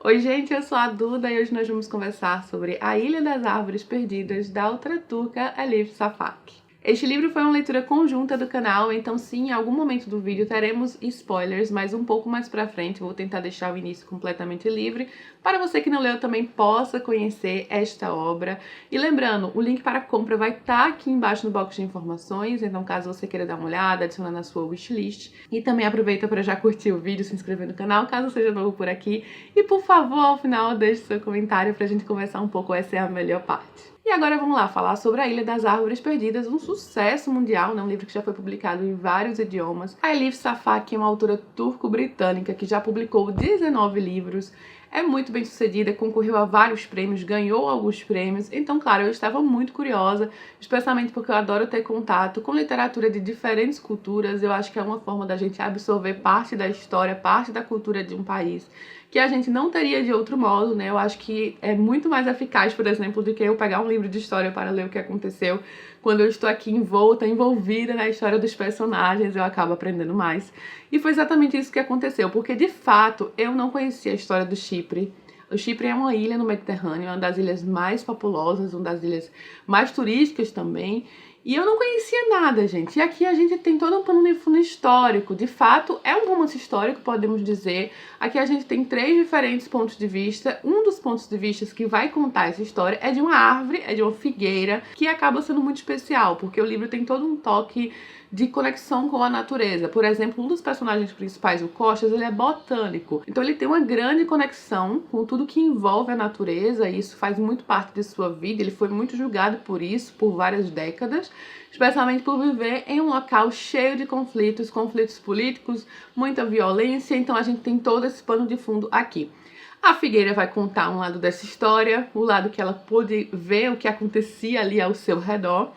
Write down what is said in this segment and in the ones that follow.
Oi gente, eu sou a Duda e hoje nós vamos conversar sobre A Ilha das Árvores Perdidas, da autora turca Elif Shafak. Este livro foi uma leitura conjunta do canal, então sim, em algum momento do vídeo teremos spoilers, mas um pouco mais pra frente eu vou tentar deixar o início completamente livre, para você que não leu também possa conhecer esta obra. E lembrando, o link para a compra vai estar aqui embaixo no box de informações, então caso você queira dar uma olhada, adicionar na sua wishlist. E também aproveita para já curtir o vídeo, se inscrever no canal, caso seja novo por aqui. E por favor, ao final, deixe seu comentário pra gente conversar um pouco, essa é a melhor parte. E agora vamos lá falar sobre A Ilha das Árvores Perdidas, um sucesso mundial, né? Um livro que já foi publicado em vários idiomas. A Elif Shafak é uma autora turco-britânica que já publicou 19 livros, é muito bem sucedida, concorreu a vários prêmios, ganhou alguns prêmios, então claro, eu estava muito curiosa, especialmente porque eu adoro ter contato com literatura de diferentes culturas. Eu acho que é uma forma da gente absorver parte da história, parte da cultura de um país, que a gente não teria de outro modo, né? Eu acho que é muito mais eficaz, por exemplo, do que eu pegar um livro de história para ler o que aconteceu. Quando eu estou aqui envolvida na história dos personagens, eu acabo aprendendo mais. E foi exatamente isso que aconteceu, porque de fato eu não conhecia a história do Chipre. O Chipre é uma ilha no Mediterrâneo, uma das ilhas mais populosas, uma das ilhas mais turísticas também. E eu não conhecia nada, gente. E aqui a gente tem todo um pano de fundo histórico. De fato, é um romance histórico, podemos dizer. Aqui a gente tem 3 diferentes pontos de vista. Um dos pontos de vista que vai contar essa história é de uma árvore, é de uma figueira, que acaba sendo muito especial, porque o livro tem todo um toque de conexão com a natureza. Por exemplo, um dos personagens principais, o Costas, ele é botânico. Então ele tem uma grande conexão com tudo que envolve a natureza, e isso faz muito parte de sua vida. Ele foi muito julgado por isso por várias décadas, especialmente por viver em um local cheio de conflitos políticos, muita violência. Então a gente tem todo esse pano de fundo aqui. A figueira vai contar um lado dessa história, o lado que ela pôde ver o que acontecia ali ao seu redor.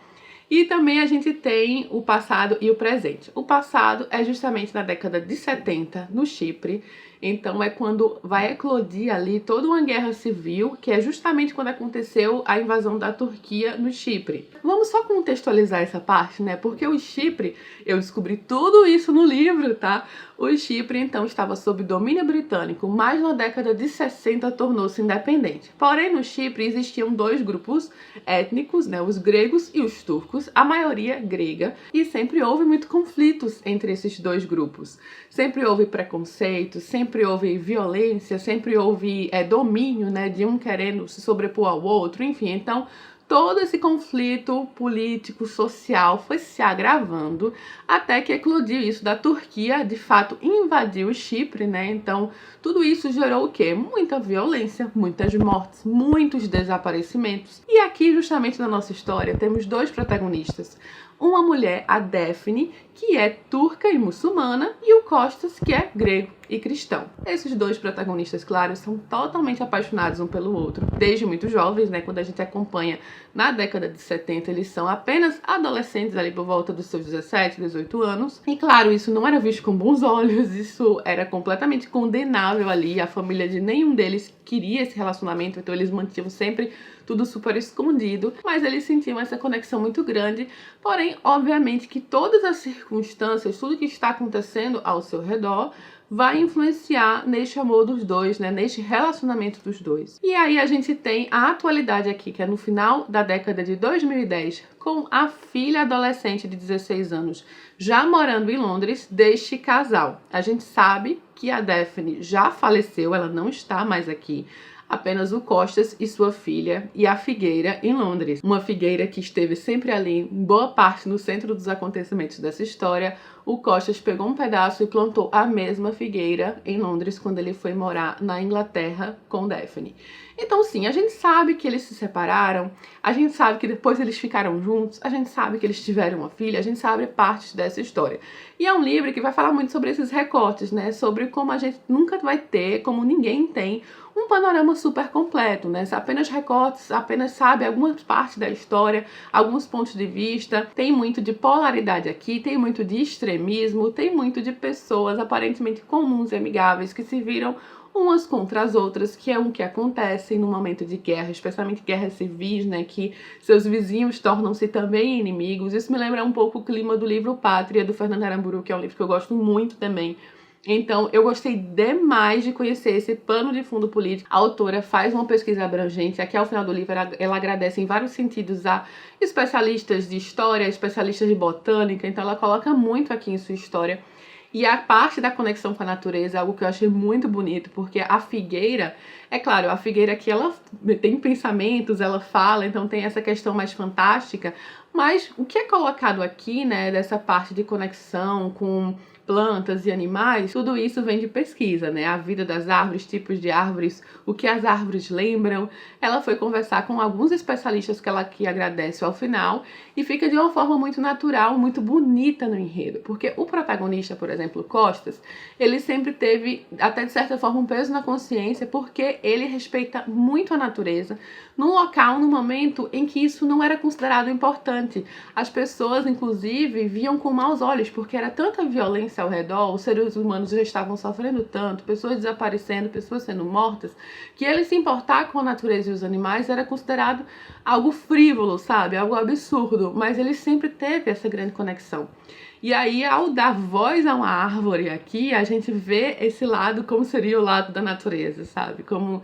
E também a gente tem o passado e o presente. O passado é justamente na década de 70, no Chipre. Então é quando vai eclodir ali toda uma guerra civil, que é justamente quando aconteceu a invasão da Turquia no Chipre. Vamos só contextualizar essa parte, né? Porque o Chipre, eu descobri tudo isso no livro, tá? O Chipre, então, estava sob domínio britânico, mas na década de 60 tornou-se independente. Porém, no Chipre existiam 2 grupos étnicos, né? Os gregos e os turcos, a maioria grega, e sempre houve muito conflitos entre esses 2 grupos. Sempre houve preconceito, sempre houve violência, sempre houve domínio, né? De um querendo se sobrepor ao outro, enfim, então todo esse conflito político, social foi se agravando até que eclodiu isso da Turquia, de fato invadiu o Chipre, né? Então tudo isso gerou o quê? Muita violência, muitas mortes, muitos desaparecimentos. E aqui justamente na nossa história temos 2 protagonistas. Uma mulher, a Daphne, que é turca e muçulmana, e o Costas, que é grego e cristão. Esses 2 protagonistas, claro, são totalmente apaixonados um pelo outro, desde muito jovens, né? Quando a gente acompanha na década de 70, eles são apenas adolescentes, ali por volta dos seus 17, 18 anos. E claro, isso não era visto com bons olhos, isso era completamente condenável ali. A família de nenhum deles queria esse relacionamento, então eles mantinham sempre tudo super escondido, mas eles sentiam essa conexão muito grande. Porém, obviamente que todas as circunstâncias, tudo que está acontecendo ao seu redor, vai influenciar neste amor dos 2, né? Neste relacionamento dos 2. E aí a gente tem a atualidade aqui, que é no final da década de 2010, com a filha adolescente de 16 anos já morando em Londres deste casal. A gente sabe que a Daphne já faleceu, ela não está mais aqui. Apenas o Costas e sua filha e a figueira em Londres. Uma figueira que esteve sempre ali, em boa parte no centro dos acontecimentos dessa história. O Costas pegou um pedaço e plantou a mesma figueira em Londres quando ele foi morar na Inglaterra com Daphne. Então sim, a gente sabe que eles se separaram, a gente sabe que depois eles ficaram juntos, a gente sabe que eles tiveram uma filha, a gente sabe partes dessa história. E é um livro que vai falar muito sobre esses recortes, né? Sobre como a gente nunca vai ter, como ninguém tem, um panorama super completo, né? Apenas recortes, apenas sabe algumas partes da história, alguns pontos de vista. Tem muito de polaridade aqui, tem muito de extremismo, tem muito de pessoas aparentemente comuns e amigáveis que se viram umas contra as outras, que é o que acontece no momento de guerra, especialmente guerras civis, né, que seus vizinhos tornam-se também inimigos. Isso me lembra um pouco o clima do livro Pátria, do Fernando Aramburu, que é um livro que eu gosto muito também, Então, eu gostei demais de conhecer esse pano de fundo político. A autora faz uma pesquisa abrangente. Aqui, ao final do livro, ela agradece em vários sentidos a especialistas de história, especialistas de botânica. Então, ela coloca muito aqui em sua história. E a parte da conexão com a natureza é algo que eu achei muito bonito, porque a figueira, é claro, a figueira aqui, ela tem pensamentos, ela fala, então tem essa questão mais fantástica, mas o que é colocado aqui, né, dessa parte de conexão com plantas e animais, tudo isso vem de pesquisa, né? A vida das árvores, tipos de árvores, o que as árvores lembram. Ela foi conversar com alguns especialistas que ela aqui agradece ao final e fica de uma forma muito natural, muito bonita no enredo, porque o protagonista, por exemplo, Costas, ele sempre teve, até de certa forma, um peso na consciência, porque ele respeita muito a natureza, num local, num momento em que isso não era considerado importante. As pessoas, inclusive, viam com maus olhos, porque era tanta violência ao redor, os seres humanos já estavam sofrendo tanto, pessoas desaparecendo, pessoas sendo mortas, que ele se importar com a natureza e os animais era considerado algo frívolo, sabe? Algo absurdo, mas ele sempre teve essa grande conexão. E aí, ao dar voz a uma árvore aqui, a gente vê esse lado como seria o lado da natureza, sabe? Como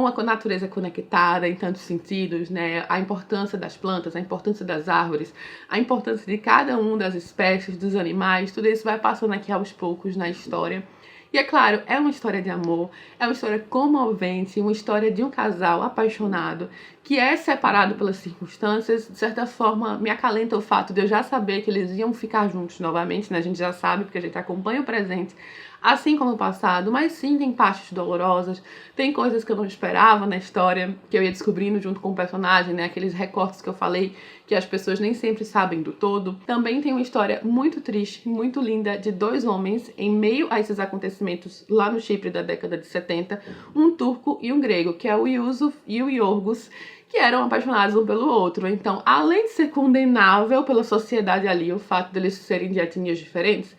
a natureza é conectada em tantos sentidos, né? A importância das plantas, a importância das árvores, a importância de cada uma das espécies, dos animais, tudo isso vai passando aqui aos poucos na história. E é claro, é uma história de amor, é uma história comovente, uma história de um casal apaixonado que é separado pelas circunstâncias. De certa forma, me acalenta o fato de eu já saber que eles iam ficar juntos novamente, né? A gente já sabe porque a gente acompanha o presente, assim como o passado, mas sim, tem partes dolorosas, tem coisas que eu não esperava na história, que eu ia descobrindo junto com o personagem, né? Aqueles recortes que eu falei, que as pessoas nem sempre sabem do todo. Também tem uma história muito triste, muito linda, de dois homens em meio a esses acontecimentos lá no Chipre da década de 70, um turco e um grego, que é o Yusuf e o Yorgos, que eram apaixonados um pelo outro. Então, além de ser condenável pela sociedade ali, o fato deles serem de etnias diferentes,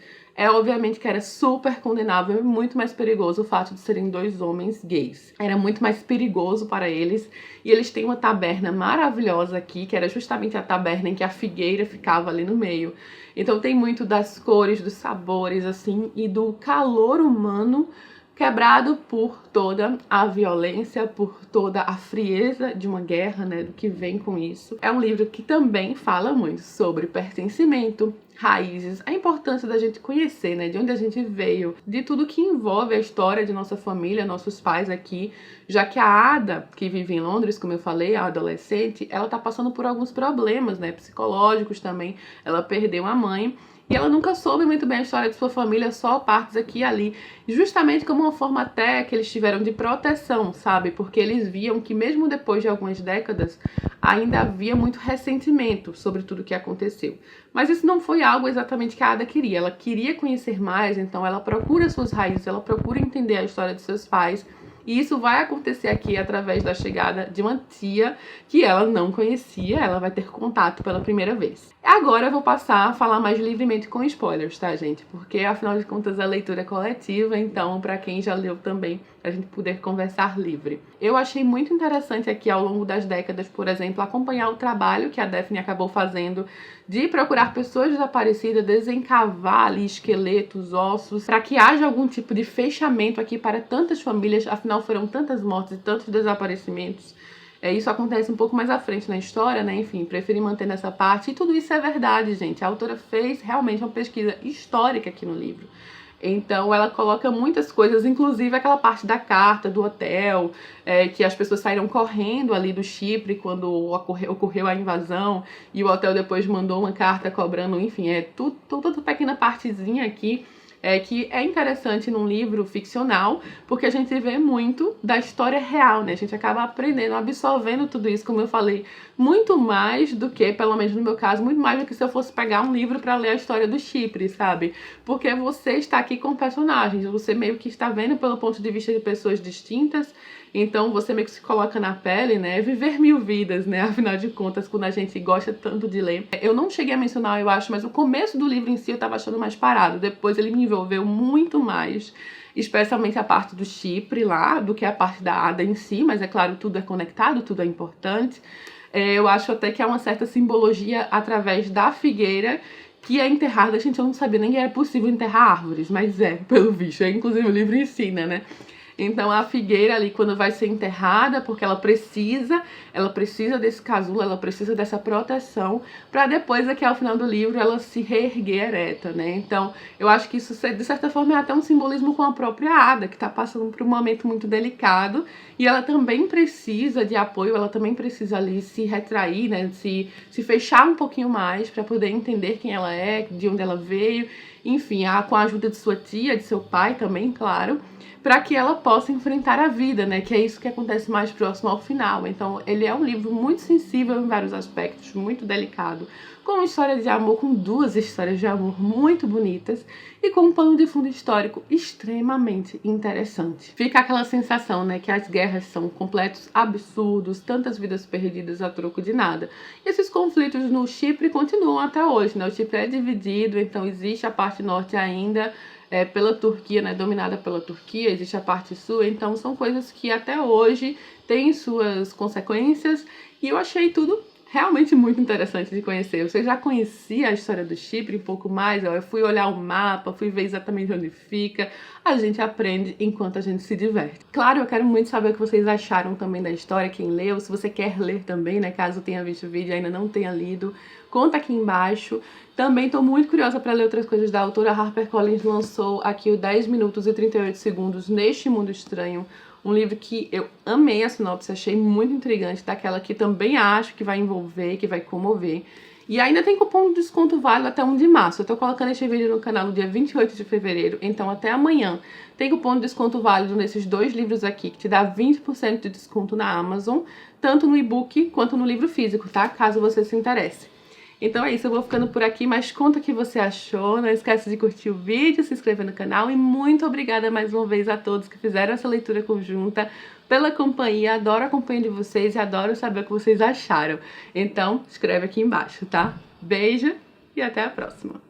obviamente que era super condenável e muito mais perigoso o fato de serem dois homens gays. Era muito mais perigoso para eles. E eles têm uma taberna maravilhosa aqui, que era justamente a taberna em que a figueira ficava ali no meio. Então tem muito das cores, dos sabores, assim, e do calor humano quebrado por toda a violência, por toda a frieza de uma guerra, né, do que vem com isso. É um livro que também fala muito sobre pertencimento, raízes, a importância da gente conhecer, né, de onde a gente veio, de tudo que envolve a história de nossa família, nossos pais aqui, já que a Ada, que vive em Londres, como eu falei, a adolescente, ela tá passando por alguns problemas, né, psicológicos também. Ela perdeu a mãe e ela nunca soube muito bem a história de sua família, só partes aqui e ali, justamente como uma forma até que eles tiveram de proteção, sabe? Porque eles viam que mesmo depois de algumas décadas, ainda havia muito ressentimento sobre tudo o que aconteceu. Mas isso não foi algo exatamente que a Ada queria. Ela queria conhecer mais, então ela procura suas raízes, ela procura entender a história de seus pais. E isso vai acontecer aqui através da chegada de uma tia que ela não conhecia, ela vai ter contato pela primeira vez. Agora eu vou passar a falar mais livremente com spoilers, tá, gente? Porque, afinal de contas, a leitura é coletiva, então, pra quem já leu também, pra gente poder conversar livre. Eu achei muito interessante aqui, ao longo das décadas, por exemplo, acompanhar o trabalho que a Daphne acabou fazendo de procurar pessoas desaparecidas, desencavar ali esqueletos, ossos, para que haja algum tipo de fechamento aqui para tantas famílias. Afinal, foram tantas mortes e tantos desaparecimentos. Isso acontece um pouco mais à frente na história, né? Enfim, preferi manter nessa parte. E tudo isso é verdade, gente. A autora fez realmente uma pesquisa histórica aqui no livro. Então ela coloca muitas coisas, inclusive aquela parte da carta do hotel, que as pessoas saíram correndo ali do Chipre quando ocorreu a invasão, e o hotel depois mandou uma carta cobrando, enfim, toda pequena partezinha aqui. Que é interessante num livro ficcional, porque a gente vê muito da história real, né? A gente acaba aprendendo, absorvendo tudo isso, como eu falei, muito mais do que, pelo menos no meu caso, muito mais do que se eu fosse pegar um livro para ler a história do Chipre, sabe? Porque você está aqui com personagens, você meio que está vendo pelo ponto de vista de pessoas distintas, então você meio que se coloca na pele, né? Viver mil vidas, né? Afinal de contas, quando a gente gosta tanto de ler. Eu não cheguei a mencionar, eu acho, mas o começo do livro em si eu tava achando mais parado. Depois ele me envolveu muito mais, especialmente a parte do Chipre lá, do que a parte da Ada em si, mas é claro, tudo é conectado, tudo é importante. Eu acho até que há uma certa simbologia através da figueira, que é enterrada. Gente, eu não sabia nem que era possível enterrar árvores, mas pelo visto. Inclusive o livro ensina, né? Então a figueira ali, quando vai ser enterrada, porque ela precisa desse casulo, ela precisa dessa proteção, para depois, aqui ao final do livro, ela se reerguer ereta, né? Então eu acho que isso, de certa forma, é até um simbolismo com a própria Ada, que tá passando por um momento muito delicado, e ela também precisa de apoio, ela também precisa ali se retrair, né? Se fechar um pouquinho mais, para poder entender quem ela é, de onde ela veio, enfim, com a ajuda de sua tia, de seu pai também, claro, para que ela possa enfrentar a vida, né? Que é isso que acontece mais próximo ao final. Então, ele é um livro muito sensível em vários aspectos, muito delicado, com uma história de amor, com duas histórias de amor muito bonitas e com um pano de fundo histórico extremamente interessante. Fica aquela sensação, né, que as guerras são completos absurdos, tantas vidas perdidas a troco de nada. E esses conflitos no Chipre continuam até hoje, né? O Chipre é dividido, então existe a parte norte ainda pela Turquia, né, dominada pela Turquia, existe a parte sul, então são coisas que até hoje têm suas consequências, e eu achei tudo realmente muito interessante de conhecer. Você já conhecia a história do Chipre um pouco mais? Eu fui olhar o mapa, fui ver exatamente onde fica. A gente aprende enquanto a gente se diverte. Claro, eu quero muito saber o que vocês acharam também da história, quem leu, se você quer ler também, né, caso tenha visto o vídeo e ainda não tenha lido, conta aqui embaixo. Também estou muito curiosa para ler outras coisas da autora. HarperCollins lançou aqui o 10 minutos e 38 segundos Neste Mundo Estranho, um livro que eu amei a sinopse, achei muito intrigante, daquela que também acho que vai envolver, que vai comover. E ainda tem cupom de desconto válido até 1 de março. Eu tô colocando este vídeo no canal no dia 28 de fevereiro, então até amanhã tem cupom de desconto válido nesses dois livros aqui, que te dá 20% de desconto na Amazon, tanto no e-book quanto no livro físico, tá? Caso você se interesse. Então é isso, eu vou ficando por aqui, mas conta o que você achou, não esquece de curtir o vídeo, se inscrever no canal e muito obrigada mais uma vez a todos que fizeram essa leitura conjunta, pela companhia, adoro a companhia de vocês e adoro saber o que vocês acharam. Então escreve aqui embaixo, tá? Beijo e até a próxima!